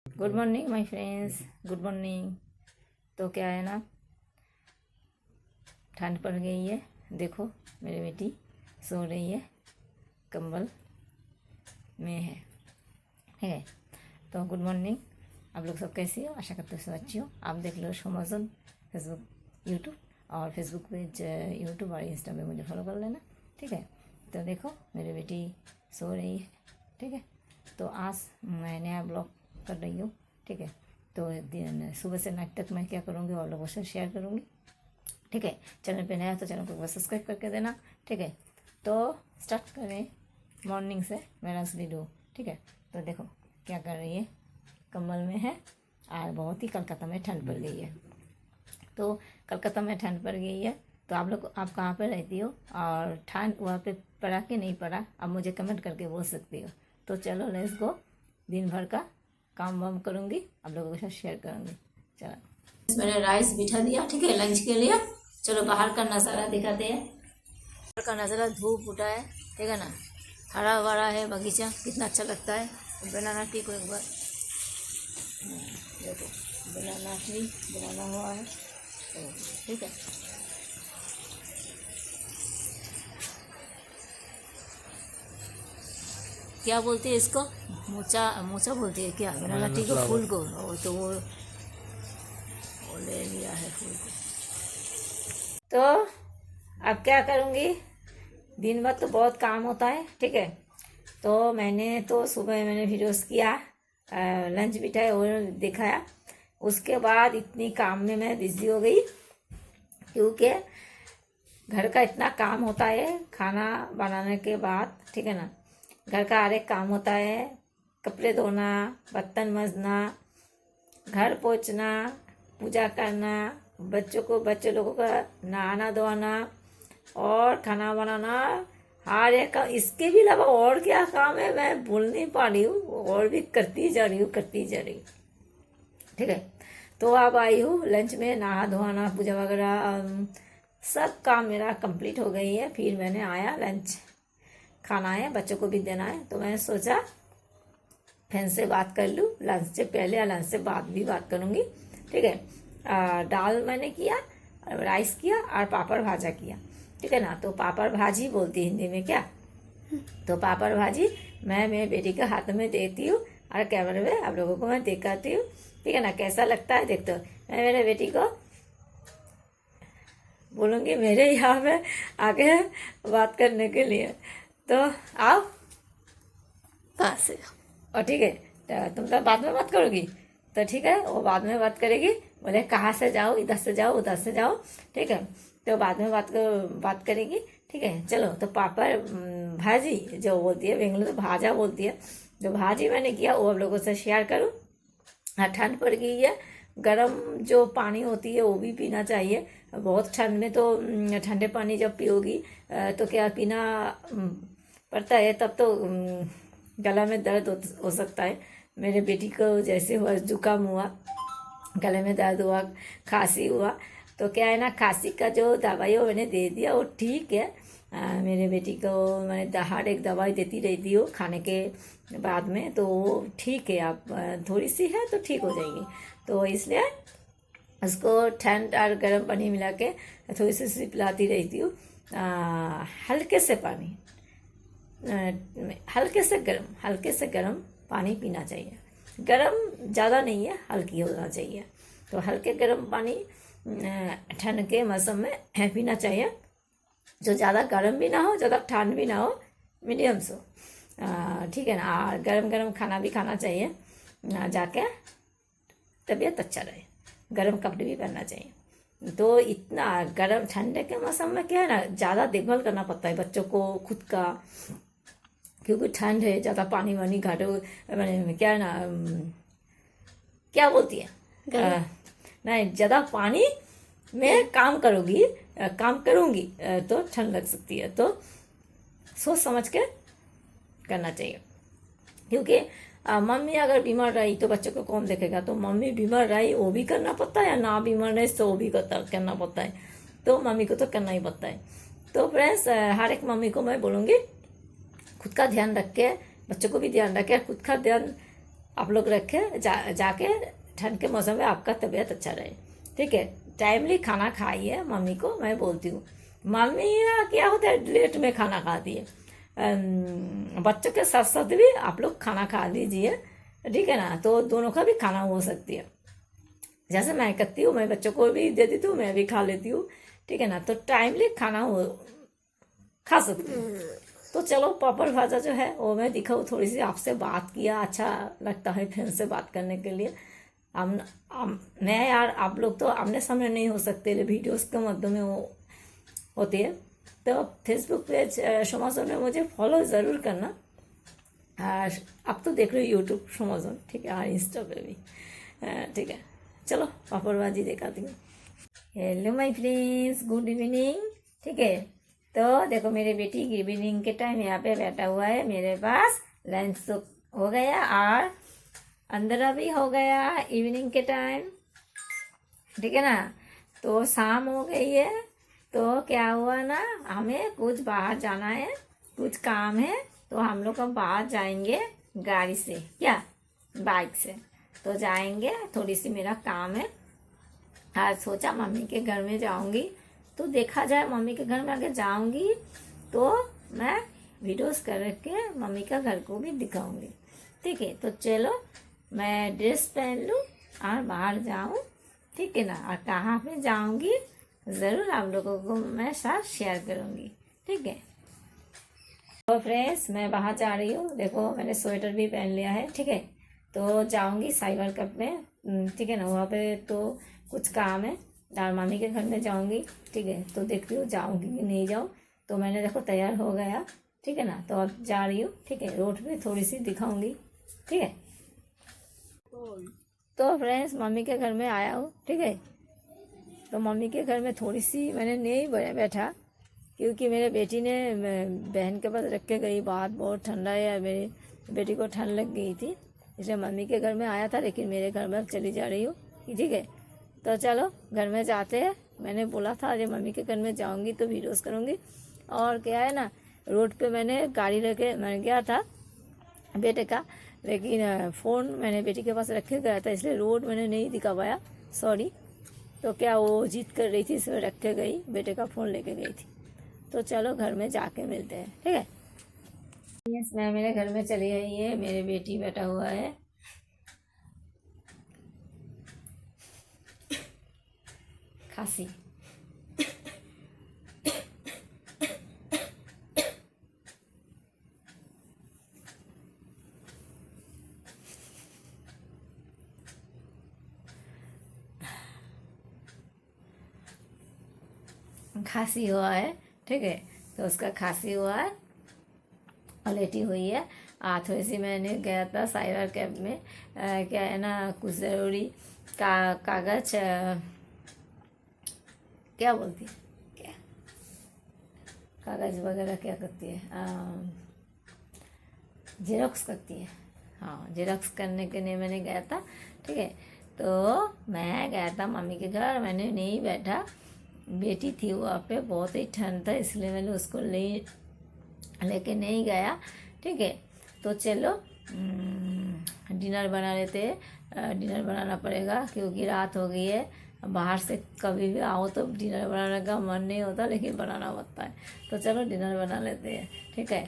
Good morning my friends, good morning. तो क्या है ना, ठंड पड़ गई है। देखो मेरी बेटी सो रही है, कंबल में है, ठीक है। तो गुड मॉर्निंग। आप लोग सब कैसे हो? आशा करते हो सब अच्छी हो। आप देख लो अमेज़न, फेसबुक, यूट्यूब, और फेसबुक पेज यूट्यूब और इंस्टा पे मुझे फॉलो कर लेना, ठीक है। तो देखो मेरी बेटी सो रही है, ठीक है। तो आज मैं नया ब्लॉग कर रही हूँ, ठीक है। तो सुबह से नाइट तक मैं क्या करूँगी और लोगों से शेयर करूँगी, ठीक है। चैनल पे नया है तो चैनल को सब्सक्राइब करके देना, ठीक है। तो स्टार्ट करें मॉर्निंग से मेरा वीडियो, ठीक है। तो देखो क्या कर रही है, कंबल में है। और बहुत ही कलकत्ता में ठंड पड़ गई है। तो कलकत्ता में ठंड पड़ गई है, तो आप कहाँ पर रहती हो और ठंड वहाँ पे पड़ा कि नहीं पड़ा, आप मुझे कमेंट करके बोल सकती हो। तो चलो लेट्स गो, दिन भर का काम वाम करूँगी, आप लोगों के साथ शेयर करूँगी। चलो मैंने राइस बिठा दिया, ठीक है, लंच के लिए। चलो बाहर का नज़ारा दिखाते हैं। बाहर का नज़ारा, धूप उठा है, ठीक है ना, हरा भरा है बगीचा, कितना अच्छा लगता है। बनाना ट्री को एक बार देखो, बनाना ट्री बनाना हुआ है, तो ठीक है। क्या बोलते हैं इसको, मोचा मोचा बोलती है क्या, बनाना ट्री को, फूल को। तो वो ले लिया है फूल को। तो अब क्या करूँगी, दिन भर तो बहुत काम होता है, ठीक है। तो मैंने तो सुबह मैंने वीडियोस किया, लंच बिठाया और दिखाया। उसके बाद इतनी काम में मैं बिजी हो गई, क्योंकि घर का इतना काम होता है खाना बनाने के बाद, ठीक है ना। घर का हर एक काम होता है, कपड़े धोना, बर्तन मांजना, घर पोंछना, पूजा करना, बच्चे लोगों का नहाना धोना और खाना बनाना, हर एक काम। इसके भी अलावा और क्या काम है मैं भूल नहीं पा रही हूँ, और भी करती जा रही हूँ, ठीक है। तो अब आई हूँ लंच में, नहा धोना, पूजा वगैरह सब काम मेरा कंप्लीट हो गई है। फिर मैंने आया, लंच खाना है, बच्चों को भी देना है। तो मैंने सोचा फैन से बात कर लूँ, लंच से पहले या लंच से बाद भी बात करूँगी, ठीक है। दाल मैंने किया, राइस किया और पापड़ भाजा किया, ठीक है ना। तो पापड़ भाजी बोलती है हिंदी में क्या, तो पापड़ भाजी मैं मेरे बेटी के हाथ में देती हूँ और कैमरे में आप लोगों को मैं दिखाती हूँ, ठीक है ना। कैसा लगता है देखते हो। मैं मेरे बेटी को बोलूँगी मेरे यहाँ पे आके बात करने के लिए, तो आओ कहाँ से, और ठीक है। तो तुम तो बाद में बात करोगी, तो ठीक है, वो बाद में बात करेगी। बोले कहाँ से जाओ, इधर से जाओ उधर से जाओ, ठीक है। तो बाद में बात करेगी, ठीक है। चलो, तो पापड़ भाजी जो बोलती है, बेंगलुरु तो भाजा बोलती है, जो भाजी मैंने किया वो आप लोगों से शेयर करूँ। हाँ, ठंड पड़ गई है, गर्म जो पानी होती है वो भी पीना चाहिए। बहुत ठंड में तो ठंडे पानी जब पियोगी तो क्या पीना पड़ता है, तब तो गला में दर्द हो सकता है। मेरे बेटी को जैसे हुआ, जुकाम हुआ, गले में दर्द हुआ, खांसी हुआ, तो क्या है ना, खांसी का जो दवाई वो मैंने दे दिया, वो ठीक है। मेरे बेटी को मैंने हर एक दवाई देती रहती हूँ खाने के बाद में, तो वो ठीक है। आप थोड़ी सी है तो ठीक हो जाएगी, तो इसलिए उसको ठंड और गर्म पानी मिला के थोड़ी सी पिलाती रहती हूँ। हल्के से पानी, हल्के से गर्म पानी पीना चाहिए। गर्म ज़्यादा नहीं है, हल्की होना चाहिए। तो हल्के गर्म पानी ठंड के मौसम में पीना चाहिए, जो ज़्यादा गर्म भी ना हो, ज़्यादा ठंड भी ना हो, मीडियम से, ठीक है ना। और गर्म गर्म खाना भी खाना चाहिए, जाके तबीयत अच्छा रहे। गर्म कपड़े भी पहनना चाहिए। तो इतना गर्म ठंडे के मौसम में क्या है ना, ज़्यादा देखभाल करना पड़ता है बच्चों को, खुद का, क्योंकि ठंड है, ज़्यादा पानी वानी घाटो, मैंने क्या है ना, क्या बोलती है, नहीं, ज़्यादा पानी में काम करूँगी तो ठंड लग सकती है। तो सोच समझ के करना चाहिए, क्योंकि मम्मी अगर बीमार रही तो बच्चों को कौन देखेगा। तो मम्मी बीमार रही वो भी करना पड़ता है, या ना बीमार रही तो वो भी करना पड़ता है। तो मम्मी को तो करना ही पड़ता है। तो फ्रेंड्स, हर एक मम्मी को मैं बोलूँगी खुद का ध्यान रख के, बच्चों को भी ध्यान रखे, खुद का ध्यान आप लोग रखें जाके ठंड के मौसम में आपका तबीयत अच्छा रहे। ठीक है, टाइमली खाना खाइए। मम्मी को मैं बोलती हूँ, मम्मी ना क्या होता है लेट में खाना खाती है। बच्चों के साथ साथ भी आप लोग खाना खा लीजिए, ठीक है ना, तो दोनों का भी खाना हो सकती है। जैसे मैं करती हूँ, मैं बच्चों को भी दे देती हूँ, मैं भी खा लेती हूँ, ठीक है ना, तो टाइमली खाना हो खा सकती हूँ। तो चलो पापड़ भाजा जो है वो मैं दिखाऊँ, थोड़ी सी आपसे बात किया, अच्छा लगता है फ्रेंड से बात करने के लिए। मैं यार आप लोग तो आमने सामने नहीं हो सकते, वीडियोस के माध्यम में वो होती है। तो फेसबुक पेज शोमाजोन में मुझे फॉलो ज़रूर करना। और अब तो देख रहे हो यूट्यूब शोमाजोन, ठीक है, और इंस्टा पे भी, ठीक है। चलो पापड़बाजी दिखाती हूँ। Hello my friends, good evening. ठीक है, तो देखो मेरे बेटी की इवनिंग के टाइम यहाँ पे बैठा हुआ है मेरे पास। लंच तो हो गया और अंदर भी हो गया इवनिंग के टाइम, ठीक है ना। तो शाम हो गई है, तो क्या हुआ ना, हमें कुछ बाहर जाना है, कुछ काम है, तो हम लोग अब बाहर जाएंगे गाड़ी से, क्या बाइक से। तो जाएंगे, थोड़ी सी मेरा काम है। आज सोचा मम्मी के घर में जाऊंगी, तो देखा जाए मम्मी के घर में अगर जाऊंगी तो मैं वीडियोस करके मम्मी का घर को भी दिखाऊंगी। ठीक है, तो चलो मैं ड्रेस पहन लूँ और बाहर जाऊँ, ठीक है ना। और कहाँ पे जाऊंगी ज़रूर आप लोगों को मैं साथ शेयर करूंगी, ठीक है। तो फ्रेंड्स मैं बाहर जा रही हूँ, देखो मैंने स्वेटर भी पहन लिया है, ठीक है। तो जाऊंगी साइबर कप में, ठीक है ना, वहाँ पे तो कुछ काम है और मामी के घर में जाऊंगी, ठीक है। तो देखती हूँ जाऊंगी कि नहीं जाऊँ। तो मैंने देखो तैयार हो गया, ठीक है ना, तो अब जा रही हूँ, ठीक है। रोड पे थोड़ी सी दिखाऊंगी, ठीक है। तो फ्रेंड्स मम्मी के घर में आया हूँ, ठीक है। तो मम्मी के घर में थोड़ी सी मैंने नहीं बैठा, क्योंकि मेरे बेटी ने बहन के पास रख के गई, बाहर बहुत ठंडा है, मेरी बेटी को ठंड लग गई थी, इसलिए मम्मी के घर में आया था। लेकिन मेरे घर में अब चली जा रही हूँ, ठीक है। तो चलो घर में जाते हैं। मैंने बोला था जब मम्मी के घर में जाऊँगी तो वीडियोस करूँगी। और क्या है ना, रोड पे मैंने गाड़ी लेके मैं गया था बेटे का, लेकिन फ़ोन मैंने बेटी के पास रखे गया था, इसलिए रोड मैंने नहीं दिखा पाया, सॉरी। तो क्या वो जिद कर रही थी इसलिए रख के गई, बेटे का फ़ोन लेके गई थी। तो चलो घर में जाके मिलते हैं, ठीक है। यस, मैं मेरे घर में चली आई है, मेरे बेटी बैठा हुआ है। खांसी खांसी हुआ है, ठीक है। तो उसका खांसी हुआ है और लेटी हुई है। थोड़ी सी मैंने गया था साइबर कैब में, क्या है ना, कुछ ज़रूरी कागज, क्या बोलती है, क्या कागज वगैरह क्या करती है, जेरोक्स करती है, हाँ जेरोक्स करने के लिए मैंने गया था, ठीक है। तो मैं गया था मम्मी के घर, मैंने नहीं बैठा, बेटी थी वहाँ पे, बहुत ही ठंड था, इसलिए मैंने उसको लेके नहीं गया, ठीक है। तो चलो डिनर बना लेते हैं, डिनर बनाना पड़ेगा क्योंकि रात हो गई है। बाहर से कभी भी आओ तो डिनर बनाने का मन नहीं होता, लेकिन बनाना पड़ता है। तो चलो डिनर बना लेते हैं, ठीक है।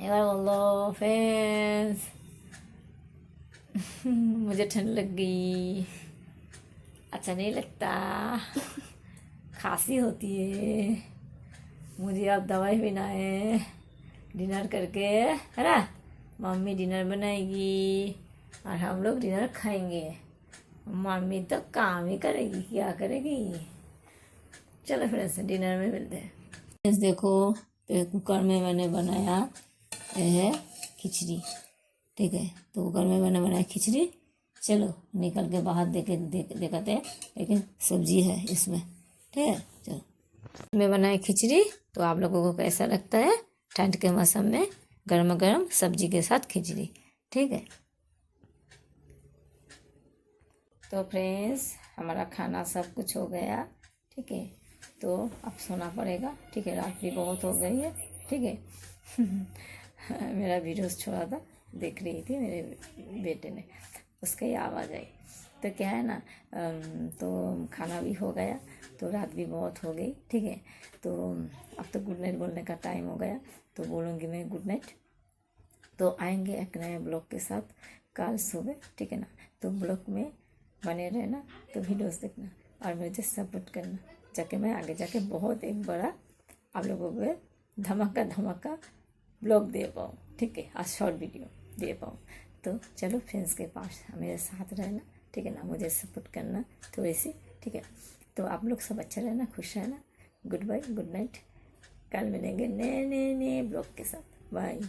यार बोलो फ्रेंड्स, मुझे ठंड लग गई, अच्छा नहीं लगता, खांसी होती है, मुझे अब दवाई पीना है डिनर करके, है ना। मम्मी डिनर बनाएगी और हम लोग डिनर खाएंगे। मम्मी तो काम ही करेगी, क्या करेगी। चलो फ्रेंड्स डिनर में मिलते हैं। फ्रेंड्स देखो कुकर में मैंने बनाया है खिचड़ी, ठीक है। तो कुकर में मैंने बनाया खिचड़ी, चलो निकल के बाहर देखते हैं, लेकिन सब्जी है इसमें, ठीक है। चलो मैं बनाई खिचड़ी, तो आप लोगों को कैसा लगता है ठंड के मौसम में गर्मा गर्म सब्जी के साथ खिचड़ी, ठीक है। तो फ्रेंड्स हमारा खाना सब कुछ हो गया, ठीक है। तो अब सोना पड़ेगा, ठीक है, रात भी बहुत हो गई है, ठीक है। मेरा वीडियोस छोड़ा था, देख रही थी मेरे बेटे ने, उसका ही आवाज़ आई। तो क्या है ना, तो खाना भी हो गया, तो रात भी बहुत हो गई, ठीक है। तो अब तो गुड नाइट बोलने का टाइम हो गया, तो बोलूँगी मैं गुड नाइट। तो आएंगे एक नए ब्लॉग के साथ कल सुबह, ठीक है ना। तो ब्लॉग में बने रहना, तो वीडियोस देखना और मुझे सपोर्ट करना, जाके मैं आगे जाके बहुत एक बड़ा आप लोगों को धमाका धमाका ब्लॉग दे पाऊँ, ठीक है, आज शॉर्ट वीडियो दे पाऊँ। तो चलो फ्रेंड्स के पास मेरे साथ रहना, ठीक है ना, मुझे सपोर्ट करना थोड़ी सी, ठीक है। तो आप लोग सब अच्छा रहना, खुश रहना। Goodbye, good night. कल मिलेंगे नए नए नए ब्लॉग के साथ। बाय।